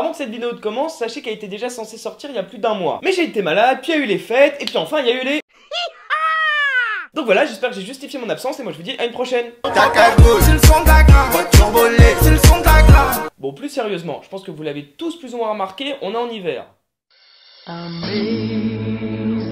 avant que cette vidéo ne commence, sachez qu'elle était déjà censée sortir il y a plus d'un mois. Mais j'ai été malade, puis il y a eu les fêtes, et puis enfin il y a eu les... Donc voilà, j'espère que j'ai justifié mon absence et moi je vous dis à une prochaine. Bon, plus sérieusement, je pense que vous l'avez tous plus ou moins remarqué, on est en hiver.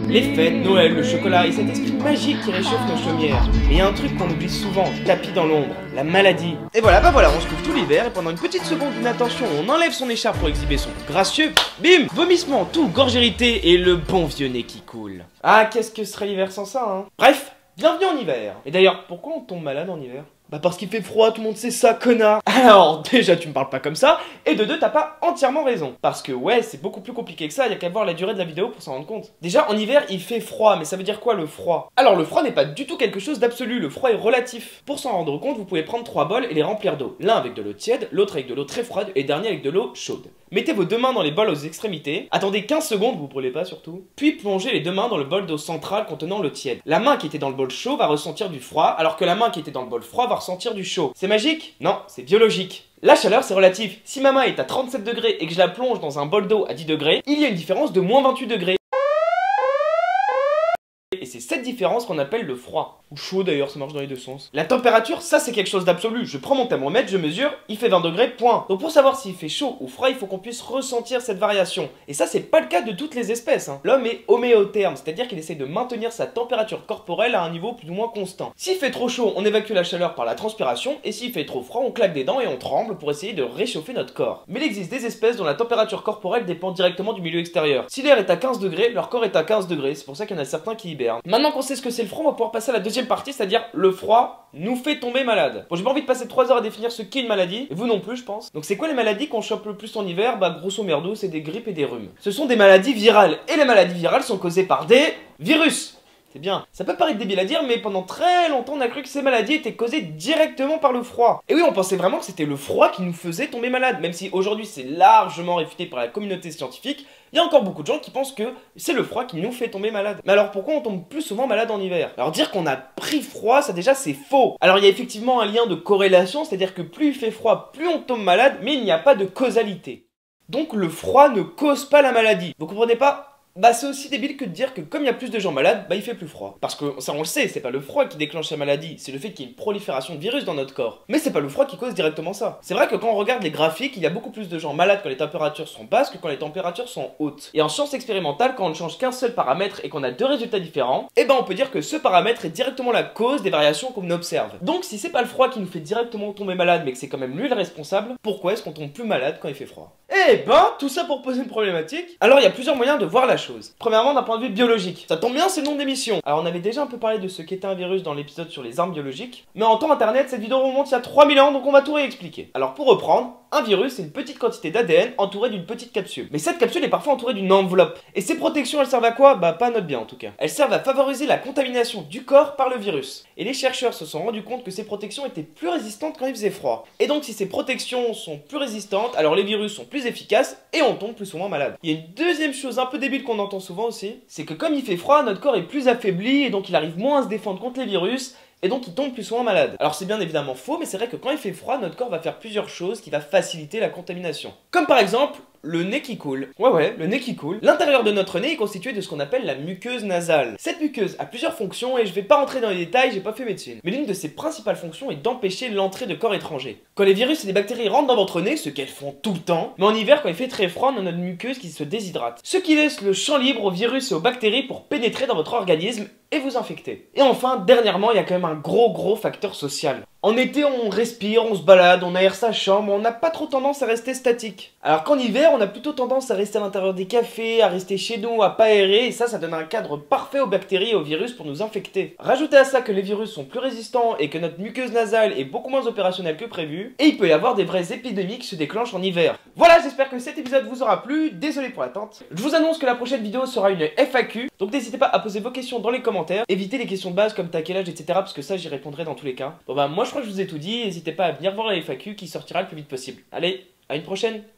Les fêtes, Noël, le chocolat et cet esprit magique qui réchauffe nos chaumières. Mais il y a un truc qu'on oublie souvent, tapis dans l'ombre, la maladie. Et voilà, bah voilà, on se trouve tout l'hiver et pendant une petite seconde d'inattention, on enlève son écharpe pour exhiber son gracieux, bim, vomissement, tout, gorge irritée et le bon vieux nez qui coule. Ah, qu'est-ce que serait l'hiver sans ça, hein? Bref, bienvenue en hiver. Et d'ailleurs, pourquoi on tombe malade en hiver? Bah parce qu'il fait froid, tout le monde sait ça, connard. Alors déjà tu me parles pas comme ça, et de deux t'as pas entièrement raison. Parce que ouais, c'est beaucoup plus compliqué que ça, il y a qu'à voir la durée de la vidéo pour s'en rendre compte. Déjà en hiver il fait froid, mais ça veut dire quoi le froid? Alors le froid n'est pas du tout quelque chose d'absolu, le froid est relatif. Pour s'en rendre compte, vous pouvez prendre 3 bols et les remplir d'eau. L'un avec de l'eau tiède, l'autre avec de l'eau très froide et le dernier avec de l'eau chaude. Mettez vos deux mains dans les bols aux extrémités, attendez 15 secondes, vous brûlez pas surtout, puis plongez les deux mains dans le bol d'eau centrale contenant l'eau tiède. La main qui était dans le bol chaud va ressentir du froid, alors que la main qui était dans le bol froid va ressentir du chaud. C'est magique? Non, c'est biologique. La chaleur c'est relatif, si ma main est à 37 degrés et que je la plonge dans un bol d'eau à 10 degrés, il y a une différence de moins 28 degrés. Et c'est cette différence qu'on appelle le froid. Ou chaud d'ailleurs, ça marche dans les deux sens. La température, ça c'est quelque chose d'absolu. Je prends mon thermomètre, je mesure, il fait 20 degrés, point. Donc pour savoir s'il fait chaud ou froid, il faut qu'on puisse ressentir cette variation. Et ça c'est pas le cas de toutes les espèces, hein. L'homme est homéotherme, c'est-à-dire qu'il essaye de maintenir sa température corporelle à un niveau plus ou moins constant. S'il fait trop chaud, on évacue la chaleur par la transpiration, et s'il fait trop froid, on claque des dents et on tremble pour essayer de réchauffer notre corps. Mais il existe des espèces dont la température corporelle dépend directement du milieu extérieur. Si l'air est à 15 degrés, leur corps est à 15 degrés, c'est pour ça qu'il y en a certains qui hibernent. Maintenant qu'on sait ce que c'est le froid, on va pouvoir passer à la deuxième partie, c'est-à-dire le froid nous fait tomber malade. Bon, j'ai pas envie de passer 3 heures à définir ce qu'est une maladie, et vous non plus je pense. Donc c'est quoi les maladies qu'on chope le plus en hiver? Bah grosso merdo, c'est des grippes et des rhumes. Ce sont des maladies virales, et les maladies virales sont causées par des virus. C'est bien. Ça peut paraître débile à dire, mais pendant très longtemps, on a cru que ces maladies étaient causées directement par le froid. Et oui, on pensait vraiment que c'était le froid qui nous faisait tomber malade, même si aujourd'hui c'est largement réfuté par la communauté scientifique, il y a encore beaucoup de gens qui pensent que c'est le froid qui nous fait tomber malade. Mais alors pourquoi on tombe plus souvent malade en hiver? Alors dire qu'on a pris froid, ça déjà c'est faux. Alors il y a effectivement un lien de corrélation, c'est-à-dire que plus il fait froid, plus on tombe malade, mais il n'y a pas de causalité. Donc le froid ne cause pas la maladie. Vous comprenez pas? Bah c'est aussi débile que de dire que comme il y a plus de gens malades, bah il fait plus froid. Parce que ça on le sait, c'est pas le froid qui déclenche la maladie, c'est le fait qu'il y ait une prolifération de virus dans notre corps. Mais c'est pas le froid qui cause directement ça. C'est vrai que quand on regarde les graphiques, il y a beaucoup plus de gens malades quand les températures sont basses que quand les températures sont hautes. Et en science expérimentale, quand on ne change qu'un seul paramètre et qu'on a deux résultats différents, eh ben on peut dire que ce paramètre est directement la cause des variations qu'on observe. Donc si c'est pas le froid qui nous fait directement tomber malade mais que c'est quand même lui le responsable, pourquoi est-ce qu'on tombe plus malade quand il fait froid? Eh ben, tout ça pour poser une problématique. Alors il y a plusieurs moyens de voir la chose. Premièrement, d'un point de vue biologique. Ça tombe bien, c'est le nom d'émission. Alors on avait déjà un peu parlé de ce qu'était un virus dans l'épisode sur les armes biologiques, mais en temps internet, cette vidéo remonte il y a 3000 ans, donc on va tout réexpliquer. Alors pour reprendre, un virus, c'est une petite quantité d'ADN entourée d'une petite capsule. Mais cette capsule est parfois entourée d'une enveloppe. Et ces protections, elles servent à quoi? Bah pas à notre bien en tout cas. Elles servent à favoriser la contamination du corps par le virus. Et les chercheurs se sont rendus compte que ces protections étaient plus résistantes quand il faisait froid. Et donc si ces protections sont plus résistantes, alors les virus sont plus efficaces et on tombe plus souvent malade. Il y a une deuxième chose un peu débile qu'on entend souvent aussi, c'est que comme il fait froid, notre corps est plus affaibli et donc il arrive moins à se défendre contre les virus. Et donc il tombe plus souvent malade. Alors c'est bien évidemment faux, mais c'est vrai que quand il fait froid, notre corps va faire plusieurs choses qui va faciliter la contamination. Comme par exemple, le nez qui coule. Ouais, le nez qui coule. L'intérieur de notre nez est constitué de ce qu'on appelle la muqueuse nasale. Cette muqueuse a plusieurs fonctions et je vais pas rentrer dans les détails, j'ai pas fait médecine. Mais l'une de ses principales fonctions est d'empêcher l'entrée de corps étrangers. Quand les virus et les bactéries rentrent dans votre nez, ce qu'elles font tout le temps, mais en hiver quand il fait très froid, on a notre muqueuse qui se déshydrate. Ce qui laisse le champ libre aux virus et aux bactéries pour pénétrer dans votre organisme et vous infecter. Et enfin, dernièrement, il y a quand même un gros facteur social. En été, on respire, on se balade, on aère sa chambre, on n'a pas trop tendance à rester statique. Alors qu'en hiver, on a plutôt tendance à rester à l'intérieur des cafés, à rester chez nous, à pas aérer, et ça donne un cadre parfait aux bactéries et aux virus pour nous infecter. Rajoutez à ça que les virus sont plus résistants et que notre muqueuse nasale est beaucoup moins opérationnelle que prévu, et il peut y avoir des vraies épidémies qui se déclenchent en hiver. Voilà, j'espère que cet épisode vous aura plu, désolé pour l'attente. Je vous annonce que la prochaine vidéo sera une FAQ, donc n'hésitez pas à poser vos questions dans les commentaires, évitez les questions de base comme t'as quel âge, etc. parce que ça j'y répondrai dans tous les cas. Bon bah moi je crois que je vous ai tout dit, n'hésitez pas à venir voir la FAQ qui sortira le plus vite possible. Allez, à une prochaine!